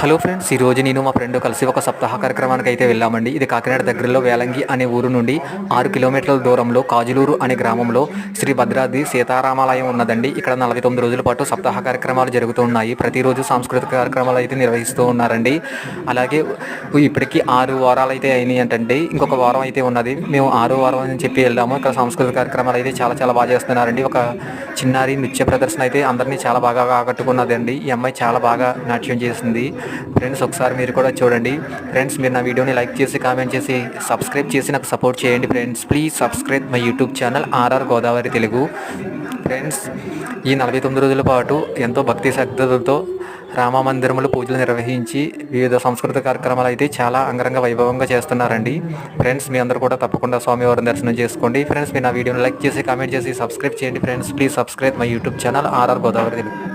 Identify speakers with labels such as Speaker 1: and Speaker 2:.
Speaker 1: Hello friends, ఈరోజు నేను మా ఫ్రెండ్ కలిసి ఒక సప్తాహ కార్యక్రమానికి అయితే వెళ్ళామండి. ఇది కాకినాడ దగ్గరలో వేలంగి అనే ఊరు నుండి 6 కిలోమీటర్ల దూరంలో కాజులూరు అనే గ్రామంలో శ్రీ భద్రాద్రి సీతారామాలయం ఉన్నదండి. ఇక్కడ 49 రోజుల పాటు సప్తాహ కార్యక్రమాలు జరుగుతూ ఉన్నాయి. ప్రతిరోజు సాంస్కృతిక కార్యక్రమాలు అయితే నిర్వహిస్తూ ఉన్నారండి. అలాగే ఇప్పటికీ 6 వారాలు అయితే అయినాయి అంటండి. ఇంకొక వారం అయితే ఉన్నది. మేము 6వ వారం అని చెప్పి వెళ్ళాము. ఇక్కడ సాంస్కృతిక కార్యక్రమాలు అయితే చాలా బాగా చేస్తున్నారండి. ఒక చిన్నారి నృత్య ప్రదర్శన అయితే అందరినీ చాలా బాగా ఆకట్టుకున్నదండి. ఈ అమ్మాయి చాలా బాగా నాట్యం చేసింది. ఫ్రెండ్స్, ఒకసారి మీరు కూడా చూడండి. ఫ్రెండ్స్, మీరు నా వీడియోని లైక్ చేసి కామెంట్ చేసి సబ్స్క్రైబ్ చేసి నాకు సపోర్ట్ చేయండి. Friends, please subscribe my YouTube channel R R Godavari Telugu. Friends, ఈ 49 రోజుల పాటు ఎంతో భక్తి శ్రద్ధలతో రామ మందిరంలో పూజలు నిర్వహించి వివిధ సాంస్కృతిక కార్యక్రమాలు అయితే చాలా అంగరంగ వైభవంగా చేస్తున్నారండి. ఫ్రెండ్స్, మీ అందరూ కూడా తప్పకుండా స్వామివారిని దర్శనం చేసుకోండి. ఫ్రెండ్స్, మీరు నా వీడియోని లైక్ చేసి కామెంట్ చేసి సబ్స్క్రైబ్ చేయండి. Friends, please subscribe my YouTube channel R R Godavari Telugu.